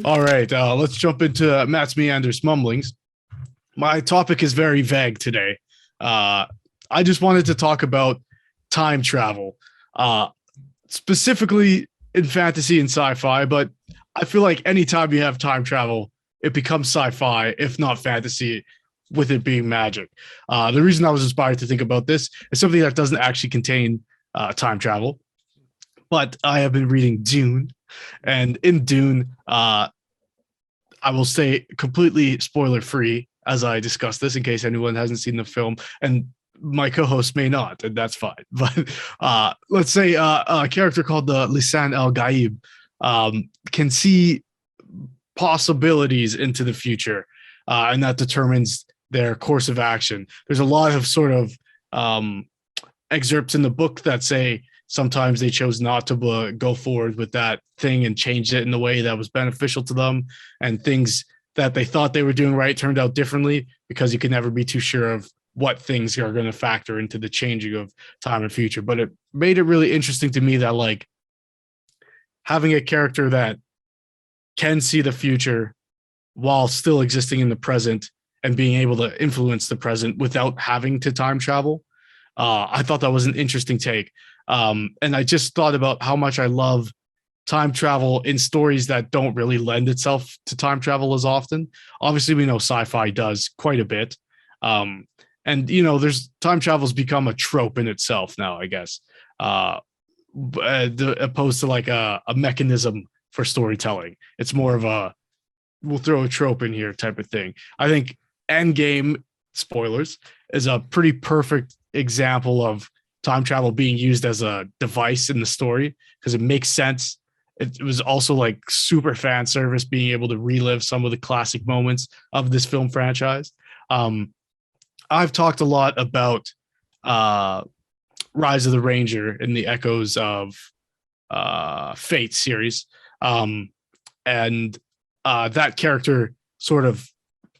All right, let's jump into Matt's meanders mumblings. My topic is very vague today. Uh, I just wanted to talk about time travel, uh, specifically in fantasy and sci-fi. But I feel like anytime you have time travel, it becomes sci-fi, if not fantasy, with it being magic. The reason I was inspired to think about this is something that doesn't actually contain time travel, but I have been reading Dune, and in Dune, I will say completely spoiler free as I discuss this in case anyone hasn't seen the film, and my co-host may not, and that's fine. But let's say a character called the Lisan El Gaib can see possibilities into the future, and that determines their course of action. There's a lot of sort of excerpts in the book that say sometimes they chose not to go forward with that thing and change it in a way that was beneficial to them, and things that they thought they were doing right turned out differently, because you can never be too sure of what things are going to factor into the changing of time and future. But it made it really interesting to me that, like, having a character that can see the future while still existing in the present and being able to influence the present without having to time travel, I thought that was an interesting take. And I just thought about how much I love time travel in stories that don't really lend itself to time travel as often. Obviously, we know sci-fi does quite a bit. And, you know, there's time travel's become a trope in itself now, I guess, opposed to like a mechanism for storytelling. It's more of a, we'll throw a trope in here type of thing. I think Endgame, spoilers, is a pretty perfect example of time travel being used as a device in the story, because it makes sense. It was also like super fan service, being able to relive some of the classic moments of this film franchise. I've talked a lot about Rise of the Ranger in the Echoes of Fate series. And that character sort of,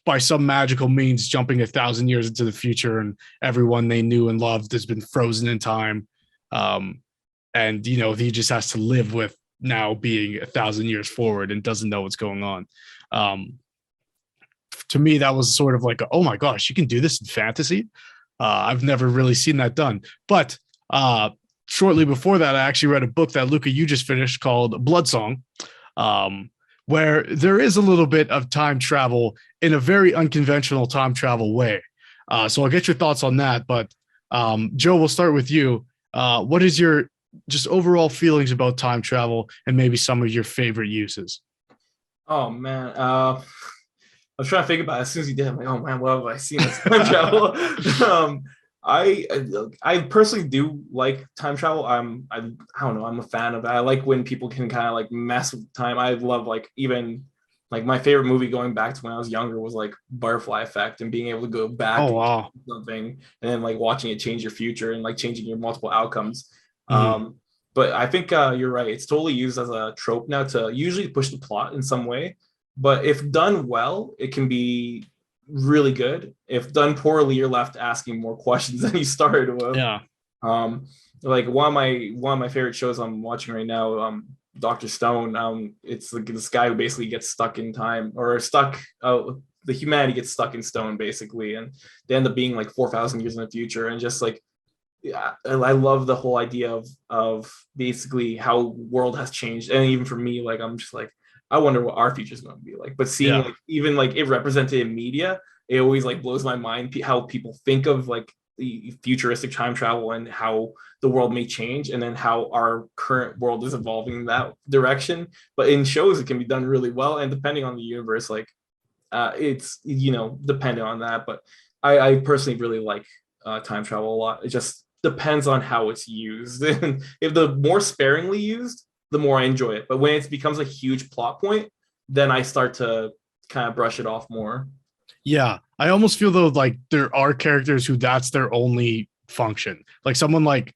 by some magical means, jumping 1,000 years into the future, and everyone they knew and loved has been frozen in time. And, you know, he just has to live with now being 1,000 years forward and doesn't know what's going on. To me, that was sort of like, oh my gosh, you can do this in fantasy. I've never really seen that done. But shortly before that, I actually read a book that Luca, you just finished, called Bloodsong, where there is a little bit of time travel in a very unconventional time travel way. So I'll get your thoughts on that. But Joe, we'll start with you. What is your just overall feelings about time travel, and maybe some of your favorite uses? Oh man, I was trying to think about it. As soon as you did, I'm like, oh man, what have I seen as time travel? um, I I personally do like time travel. I don't know. I'm a fan of that. I like when people can kind of like mess with time. I love like even like my favorite movie going back to when I was younger was like Butterfly Effect, and being able to go back Oh and wow. something, and then like watching it change your future and like changing your multiple outcomes. Mhm. Um, but I think you're right. It's totally used as a trope now to usually push the plot in some way. But if done well, it can be really good. If done poorly, you're left asking more questions than you started with. Yeah. Um, like one of my favorite shows I'm watching right now, Dr. Stone. It's like this guy who basically gets stuck in time, or stuck. The humanity gets stuck in stone basically, and they end up being like 4,000 years in the future, and just like, yeah, I love the whole idea of basically how world has changed, and even for me, like I'm just like, I wonder what our future is going to be like. But seeing Yeah. like even like it represented in media, it always like blows my mind how people think of like the futuristic time travel and how the world may change, and then how our current world is evolving in that direction. But in shows, it can be done really well, and depending on the universe, like it's dependent on that. But I personally really like time travel a lot. It just depends on how it's used. And if the more sparingly used, the more I enjoy it. But when it becomes a huge plot point, then I start to kind of brush it off more. Yeah. I almost feel though like there are characters who that's their only function. Like someone like,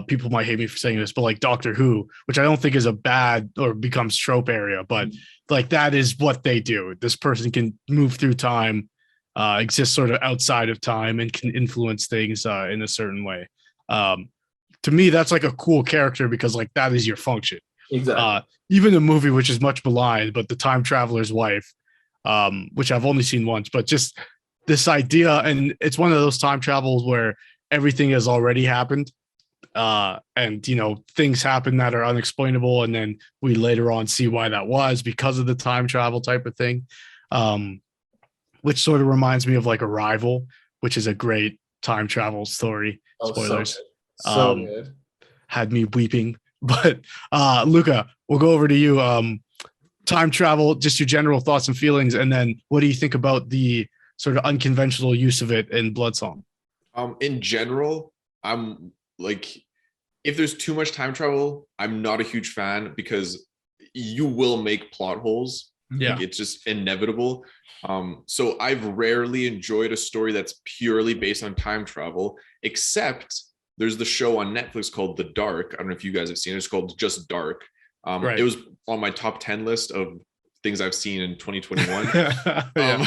people might hate me for saying this, but like Doctor Who, which I don't think is a bad or becomes trope area, but like that is what they do. This person can move through time, exist sort of outside of time, and can influence things in a certain way. Um, to me, that's like a cool character, because like that is your function. Exactly. Even a movie which is much maligned, but The Time Traveler's Wife, which I've only seen once, but just this idea, and it's one of those time travels where everything has already happened. And things happen that are unexplainable, and then we later on see why that was because of the time travel type of thing. Which sort of reminds me of like Arrival, which is a great time travel story. Oh, Spoilers. so good. Had me weeping. But Luca, we'll go over to you. Time travel, just your general thoughts and feelings, and then what do you think about the sort of unconventional use of it in Bloodsong? In general, I'm like, if there's too much time travel, I'm not a huge fan because you will make plot holes. Yeah. Like, it's just inevitable. So I've rarely enjoyed a story that's purely based on time travel, except there's the show on Netflix called The Dark. I don't know if you guys have seen it. It's called Just Dark. Right. It was on my top 10 list of things I've seen in 2021.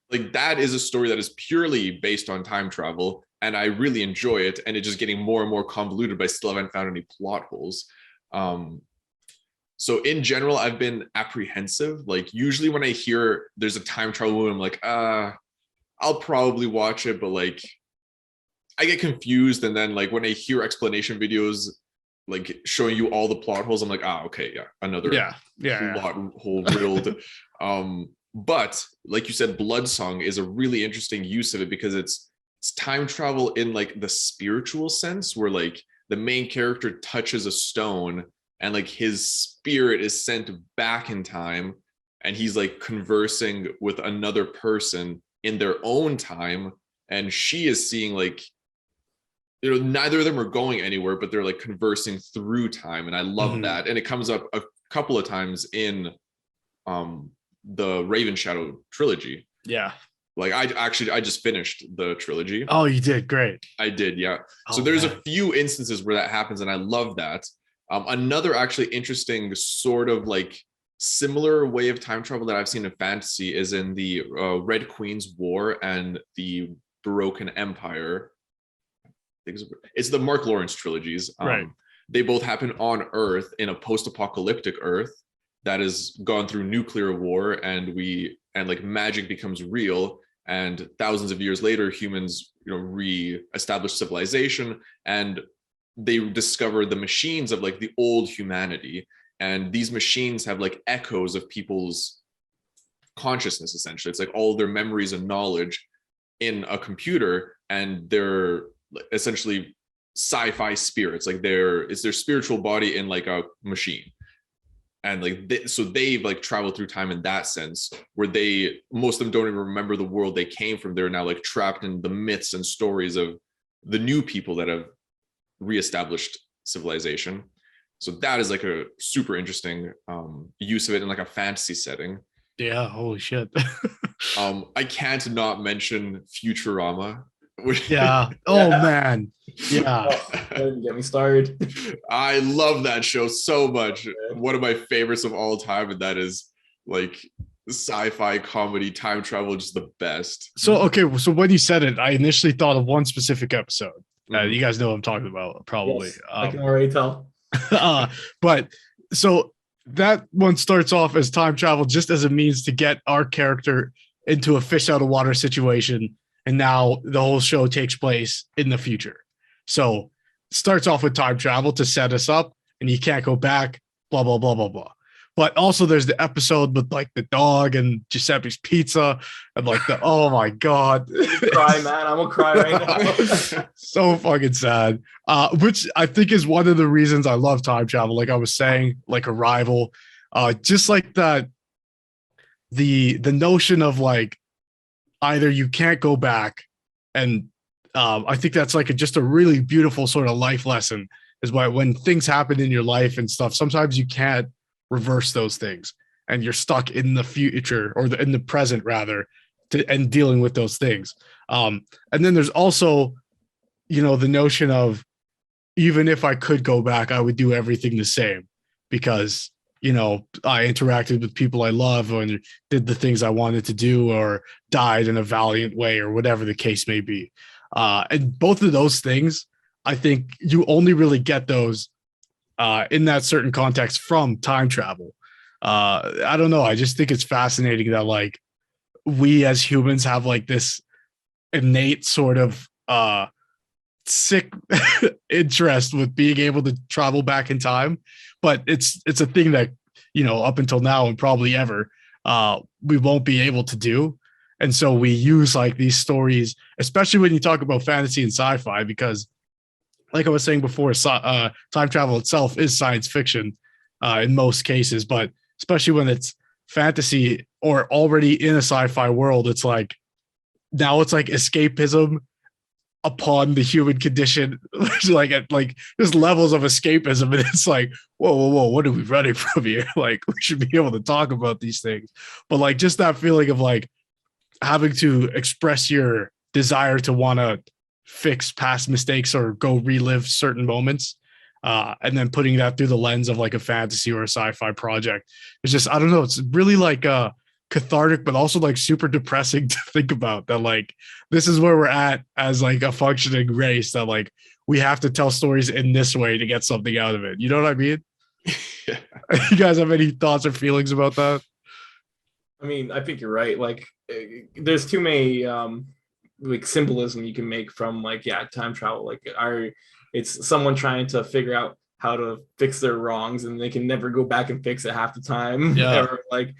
Like, that is a story that is purely based on time travel, and I really enjoy it. And it's just getting more and more convoluted, but I still haven't found any plot holes. So in general, I've been apprehensive. Like, usually when I hear there's a time travel movie, I'm like, I'll probably watch it, but like, I get confused. And then like when I hear explanation videos, like showing you all the plot holes, I'm like, okay, yeah, another plot hole riddled. But like you said, Bloodsong is a really interesting use of it because it's time travel in like the spiritual sense, where like the main character touches a stone and like his spirit is sent back in time, and he's like conversing with another person in their own time, and she is seeing like, neither of them are going anywhere, but they're like conversing through time. And I love that. And it comes up a couple of times in the Raven Shadow trilogy. Yeah. Like I just finished the trilogy. Oh, you did? Great. I did, yeah. So there's a few instances where that happens, and I love that. Another actually interesting sort of like similar way of time travel that I've seen in fantasy is in the Red Queen's War and the Broken Empire. It's the Mark Lawrence trilogies. Right. They both happen on Earth, in a post-apocalyptic Earth that has gone through nuclear war, and like magic becomes real. And thousands of years later, humans, re-establish civilization, and they discover the machines of like the old humanity. And these machines have like echoes of people's consciousness, essentially. It's like all their memories and knowledge in a computer, and they're essentially sci-fi spirits. Like it's their spiritual body in like a machine. And like they've like traveled through time in that sense, where most of them don't even remember the world they came from. They're now like trapped in the myths and stories of the new people that have reestablished civilization. So that is like a super interesting use of it in like a fantasy setting. Yeah, holy shit. I can't not mention Futurama. Yeah. Oh man. Yeah. Don't get me started. I love that show so much. One of my favorites of all time, and that is like sci-fi comedy time travel, just the best. So when you said it, I initially thought of one specific episode. You guys know what I'm talking about, probably. Yes, I can already tell. But so that one starts off as time travel just as a means to get our character into a fish out of water situation. And now the whole show takes place in the future. So it starts off with time travel to set us up, and you can't go back, blah, blah, blah, blah, blah. But also there's the episode with like the dog and Giuseppe's Pizza and like oh my God. Cry, man. I'm gonna cry right now. So fucking sad. Which I think is one of the reasons I love time travel. Like I was saying, like Arrival, just like that, the notion of like, either you can't go back, and I think that's like just a really beautiful sort of life lesson, is why when things happen in your life and stuff, sometimes you can't reverse those things, and you're stuck in the future, or in the present rather, and dealing with those things. And then there's also, the notion of, even if I could go back, I would do everything the same, because I interacted with people I love and did the things I wanted to do, or died in a valiant way, or whatever the case may be. And both of those things, I think you only really get those in that certain context from time travel. I don't know. I just think it's fascinating that like we as humans have like this innate sort of sick interest with being able to travel back in time, but it's a thing that, you know, up until now and probably ever we won't be able to do. And so we use like these stories, especially when you talk about fantasy and sci-fi, because like I was saying before, time travel itself is science fiction in most cases, but especially when it's fantasy or already in a sci-fi world, it's like now it's like escapism upon the human condition, like at like there's levels of escapism, and it's like whoa, what are we running from here? Like we should be able to talk about these things, but like just that feeling of like having to express your desire to want to fix past mistakes or go relive certain moments, and then putting that through the lens of like a fantasy or a sci-fi project. It's just, I don't know, it's really like cathartic, but also like super depressing to think about that. Like this is where we're at as like a functioning race, that like we have to tell stories in this way to get something out of it. You know what I mean? Yeah. You guys have any thoughts or feelings about that? I mean, I think you're right. Like, there's too many like symbolism you can make from like time travel. Like, it's someone trying to figure out how to fix their wrongs, and they can never go back and fix it half the time. Yeah. Or like,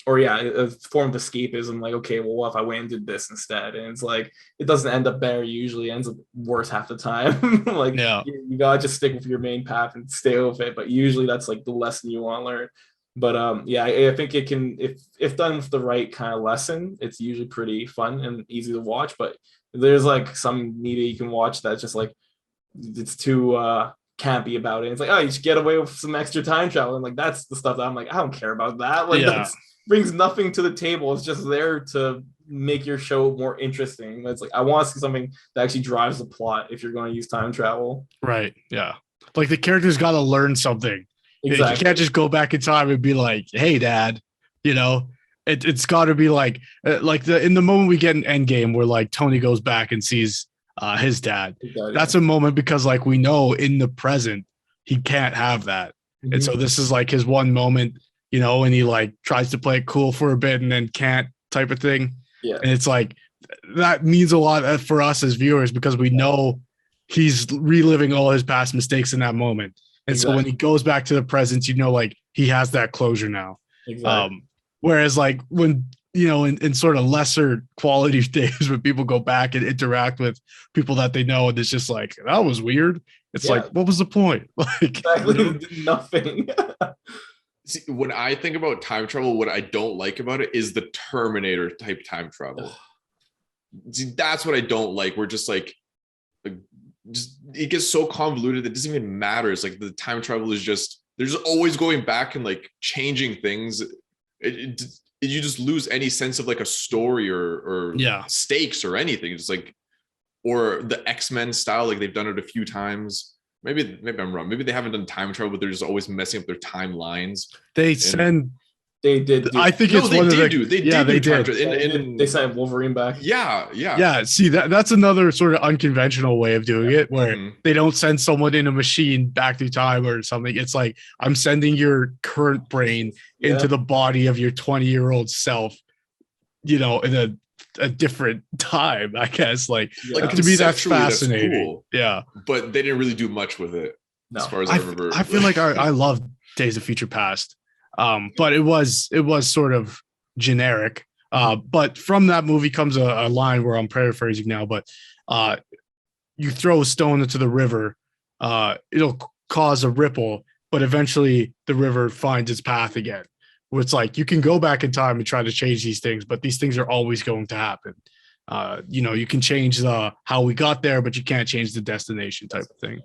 or a form of escapism. Like, okay, well, what if I went and did this instead? And it's like it doesn't end up better. Usually, it ends up worse half the time. Like, you gotta just stick with your main path and stay with it. But usually, that's like the lesson you want to learn. But I think it can, if done with the right kind of lesson, it's usually pretty fun and easy to watch. But there's like some media you can watch that's just like it's too campy about it. It's like, oh, you should get away with some extra time travel, and like that's the stuff that I'm like, I don't care about that. Like that brings nothing to the table. It's just there to make your show more interesting. It's like I want to see something that actually drives the plot if you're going to use time travel. Right. Yeah. Like the character's got to learn something. Exactly. You can't just go back in time and be like, hey, Dad, you know, it's got to be like in the moment we get in Endgame where like Tony goes back and sees his dad. That's a moment because like we know in the present he can't have that. Mm-hmm. And so this is like his one moment, you know, and he like tries to play it cool for a bit and then can't, type of thing. Yeah. And it's like that means a lot for us as viewers because we know he's reliving all his past mistakes in that moment. And so when he goes back to the present, you know, like he has that closure now. Exactly. Whereas like when, you know, in sort of lesser quality days when people go back and interact with people that they know, and it's just like, that was weird. It's like, what was the point? Like exactly. You know? Nothing. See, when I think about time travel, what I don't like about it is the Terminator type time travel. See, that's what I don't like. We're just like just it gets so convoluted that it doesn't even matter. It's like the time travel is just they're just always going back and like changing things. You just lose any sense of like a story or stakes or anything. It's like, or the X-Men style, like they've done it a few times. Maybe I'm wrong. Maybe they haven't done time travel, but they're just always messing up their timelines. They did. I think it's one of the. They did. They sent Wolverine back. Yeah. See, that's another sort of unconventional way of doing it, where they don't send someone in a machine back through time or something. It's like I'm sending your current brain into the body of your 20-year-old self, you know, in a different time, I guess. Like to me, that's fascinating. That's cool. Yeah, but they didn't really do much with it, as far as I remember. I feel like I love Days of Future Past. But it was sort of generic. But from that movie comes a line where I'm paraphrasing now, but you throw a stone into the river, it'll cause a ripple, but eventually the river finds its path again. Where it's like you can go back in time and try to change these things, but these things are always going to happen. You know, you can change how we got there, but you can't change the destination type of thing.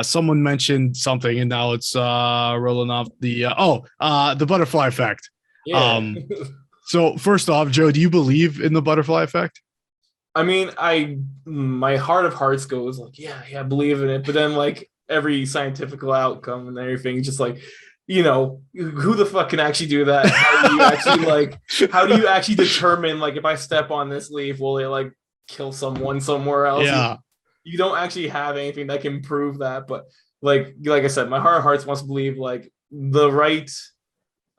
Someone mentioned something, and now it's rolling off the butterfly effect. Yeah. So first off, Joe, do you believe in the butterfly effect? I mean, my heart of hearts goes like, I believe in it, but then like every scientific outcome and everything, just like, you know, who the fuck can actually do that? How do you actually determine like if I step on this leaf, will it like kill someone somewhere else? Yeah. you don't actually have anything that can prove that. But like I said, my heart of hearts wants to believe like the right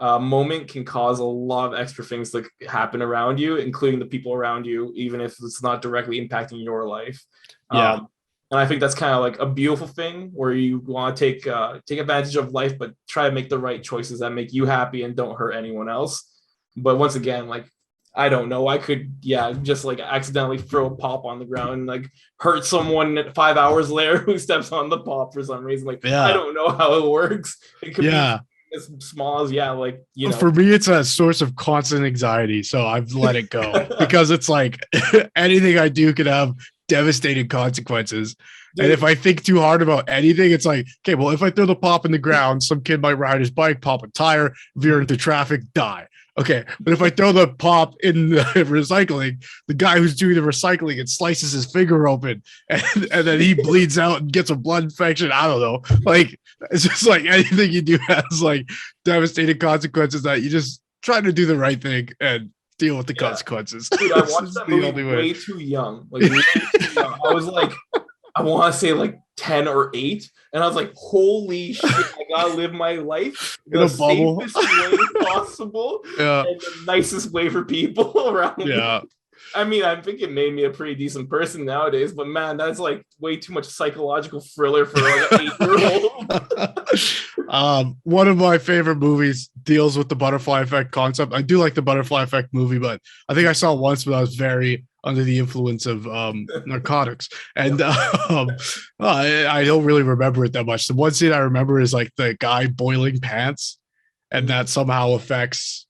moment can cause a lot of extra things to happen around you, including the people around you, even if it's not directly impacting your life. Yeah. And I think that's kind of like a beautiful thing where you want to take advantage of life, but try to make the right choices that make you happy and don't hurt anyone else. But once again, like I don't know, I could just like accidentally throw a pop on the ground and like hurt someone 5 hours later who steps on the pop for some reason. Like I don't know how it works. It could be as small as like For me it's a source of constant anxiety, so I've let it go because it's like anything I do could have devastating consequences. Dude. And if I think too hard about anything, it's like, okay, well, if I throw the pop in the ground, some kid might ride his bike, pop a tire, veer into traffic, die. Okay, but if I throw the pop in the recycling, the guy who's doing the recycling, it slices his finger open and then he bleeds out and gets a blood infection. I don't know. Like, it's just like anything you do has like devastating consequences that you just try to do the right thing and deal with the consequences. Dude, I watched that movie way too young. Like, way too young. I was like, I want to say like 10 or 8. And I was like, holy shit, I gotta live my life in the safest way possible and the nicest way for people around me. I mean, I think it made me a pretty decent person nowadays, but man, that's like way too much psychological thriller for like an 8-year-old. One of my favorite movies deals with the butterfly effect concept. I do like the butterfly effect movie, but I think I saw it once when I was very under the influence of narcotics. And I don't really remember it that much. The one scene I remember is like the guy boiling pants, and that somehow affects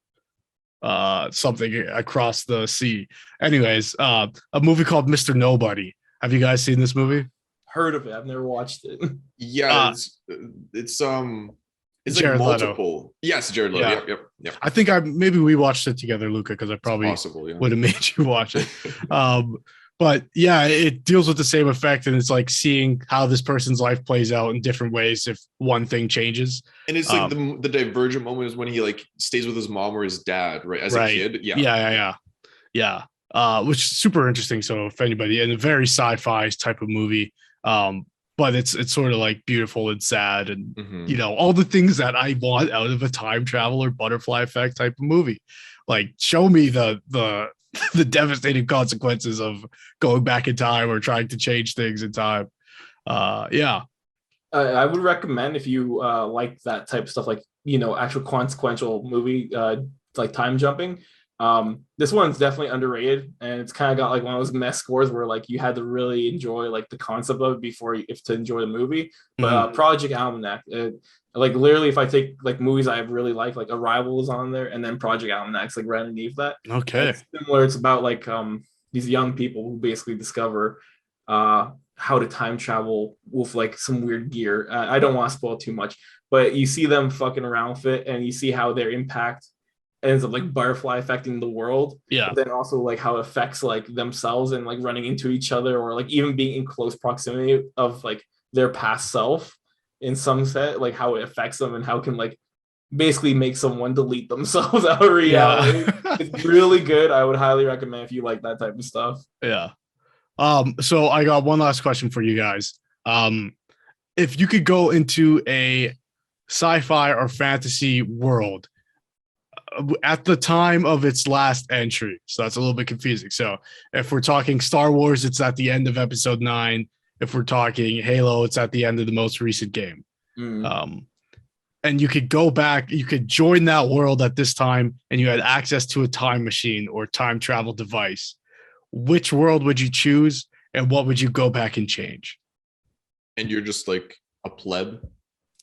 something across the sea. Anyways, a movie called Mr. Nobody. Have you guys seen this movie? Heard of it. I've never watched it. Yeah, it's Jared like multiple. Leto. Yes, Jared Leto. Yep. I think maybe we watched it together, Luca, because I probably would have made you watch it. But yeah, it deals with the same effect, and it's like seeing how this person's life plays out in different ways if one thing changes. And it's like the divergent moment is when he like stays with his mom or his dad, right? As a kid. Yeah. Which is super interesting. So if anybody, and a very sci-fi type of movie, but it's sort of like beautiful and sad and you know, all the things that I want out of a time travel or butterfly effect type of movie. Like, show me the devastating consequences of going back in time or trying to change things in time. I would recommend, if you like that type of stuff, like, you know, actual consequential movie, like time jumping. This one's definitely underrated, and it's kind of got like one of those mess scores where like you had to really enjoy like the concept of it before if to enjoy the movie. But Project Almanac, like literally, if I take like movies I really like Arrival is on there, and then Project Almanac's like right underneath that. Okay. It's similar. It's about like these young people who basically discover how to time travel with like some weird gear. I don't want to spoil too much, but you see them fucking around with it, and you see how their impact ends up like butterfly affecting the world. Yeah. But then also like how it affects like themselves and like running into each other, or like even being in close proximity of like their past self in some set, like how it affects them and how it can like basically make someone delete themselves out of reality. It's really good. I would highly recommend if you like that type of stuff. Yeah. So I got one last question for you guys. If you could go into a sci-fi or fantasy world at the time of its last entry, so that's a little bit confusing. So if we're talking Star Wars, it's at the end of episode 9. If we're talking Halo, it's at the end of the most recent game. And you could go back, you could join that world at this time, and you had access to a time machine or time travel device. Which world would you choose, and what would you go back and change? And you're just like a pleb.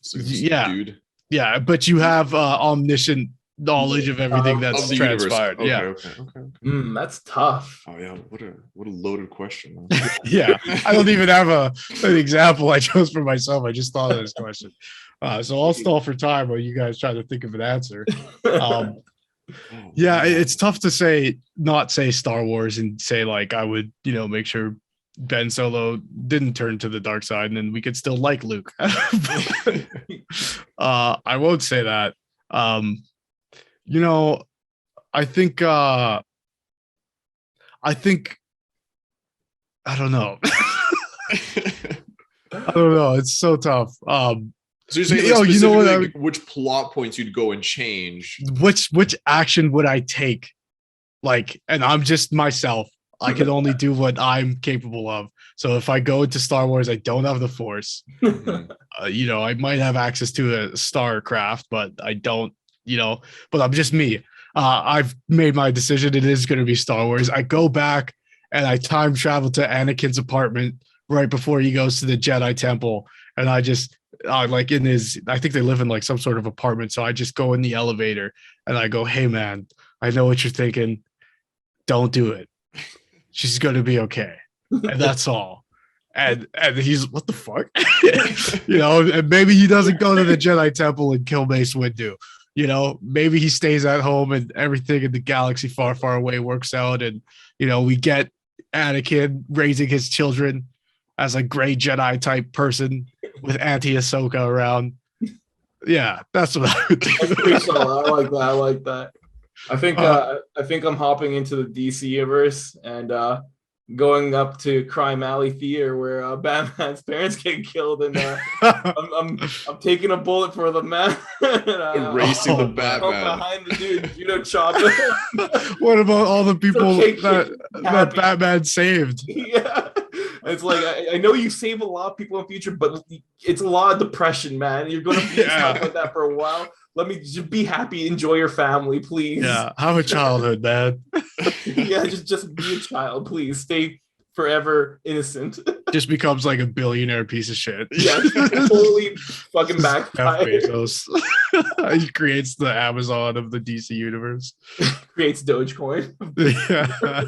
So yeah, dude. Yeah, but you have omniscient knowledge of everything that's transpired. Okay. That's tough. Oh yeah, what a loaded question. Yeah, I don't even have an example I chose for myself. I just thought of this question. So I'll stall for time while you guys try to think of an answer. Yeah, it's tough to not say Star Wars and say like I would, make sure Ben Solo didn't turn to the dark side and then we could still like Luke. I won't say that. I think I don't know. I don't know. It's so tough. So you're saying, Yo, like, you know what? specifically, like, which plot points you'd go and change? Which action would I take? Like, and I'm just myself. I can only do what I'm capable of. So if I go into Star Wars, I don't have the Force. Mhm. I might have access to a starcraft, but I don't. But I'm just me. I've made my decision. It is going to be Star Wars. I go back and I time travel to Anakin's apartment right before he goes to the Jedi Temple, and I just like in his. I think they live in like some sort of apartment. So I just go in the elevator and I go, "Hey man, I know what you're thinking. Don't do it. She's going to be okay." And that's all. And he's, what the fuck? And maybe he doesn't go to the Jedi Temple and kill Mace Windu. Maybe he stays at home and everything in the galaxy far, far away works out. And, we get Anakin raising his children as a gray Jedi type person with Auntie Ahsoka around. Yeah, that's what I would do. Pretty solid. I like that. I think I'm hopping into the DC universe and going up to Crime Alley Theater where Batman's parents get killed, and I'm taking a bullet for the man. Erasing the Batman behind the dude, chopper. What about all the people okay, that Batman saved? Yeah. It's like, I know you save a lot of people in the future, but it's a lot of depression, man. You're going to be stuck like that for a while. Let me just be happy, enjoy your family, please. Yeah, have a childhood, man. Yeah, just be a child, please. Stay forever innocent. Just becomes like a billionaire piece of shit. Yeah, totally fucking backfire. He creates the Amazon of the DC universe. Creates Dogecoin. Yeah.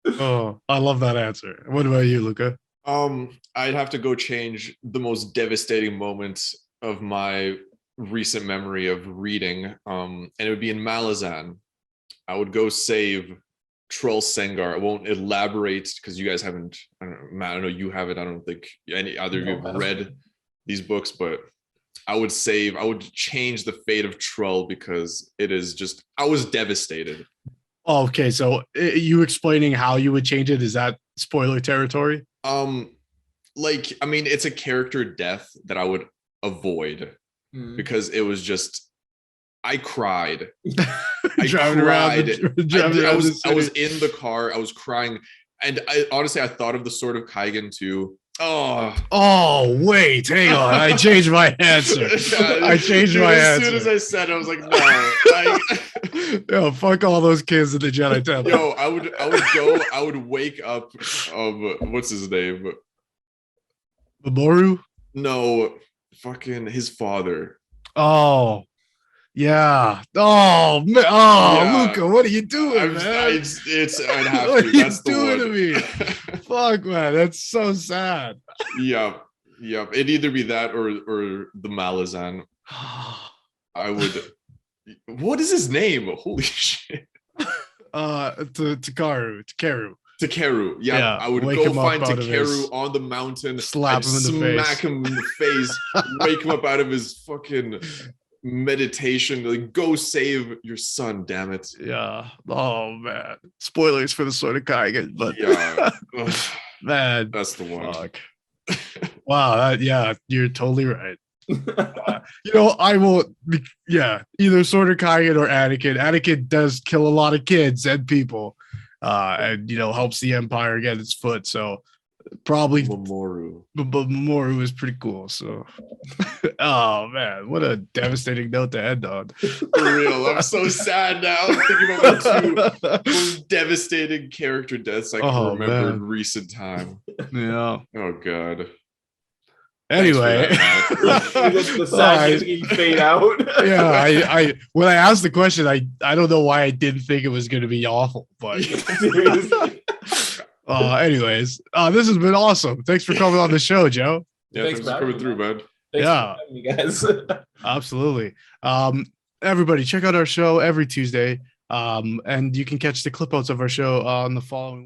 Oh, I love that answer. What about you, Luca? I'd have to go change the most devastating moment of my recent memory of reading, and it would be in Malazan. I would go save Troll Sengar. I won't elaborate because you guys haven't. I don't know, Matt, I know you haven't. I don't think either of you have read these books, but I would change the fate of Troll because it is just. I was devastated. Oh, okay, so you explaining how you would change it, is that spoiler territory? It's a character death that I would avoid because it was just. I cried. I was in the car. I was crying, and I thought of the Sword of Kaigan too. Oh, wait, hang on. I changed my answer. As soon as I said it, I was like, no. Yo, fuck all those kids in the Jedi Temple. Yo, I would wake up, what's his name? Mamoru? No, fucking his father. Oh. Yeah. Oh, man. Oh, yeah. Luca, what are you doing, man? I'd have to. What are you doing to me? Fuck, man. That's so sad. Yep. It'd either be that or the Malazan. I would. What is his name? Holy shit. Takeru. Yeah, I would go find Takeru on the mountain, slap him in the face, smack him in the face, wake him up out of his fucking meditation. Like, go save your son, damn it. Yeah. Oh man. Spoilers for the Sword of Kaigan, but yeah. Man, that's the one. Fuck. Wow. Yeah, you're totally right. I will. Yeah, either Sword of Kaigan or Anakin. Anakin does kill a lot of kids and people, and helps the Empire get its foot. So probably Mamoru. But Mamoru is pretty cool. So, oh man, what a devastating note to end on. For real, I'm so sad now. I'm thinking about the two most devastating character deaths I can remember in recent time. Yeah. Oh god. Anyway, the sadness you fade out. Yeah, I when I asked the question, I don't know why I didn't think it was going to be awful, but anyways, this has been awesome. Thanks for coming on the show, Joe. Yeah, thanks for coming through, man. Thanks for having me, guys. Absolutely. Everybody, check out our show every Tuesday, and you can catch the clip outs of our show on the following.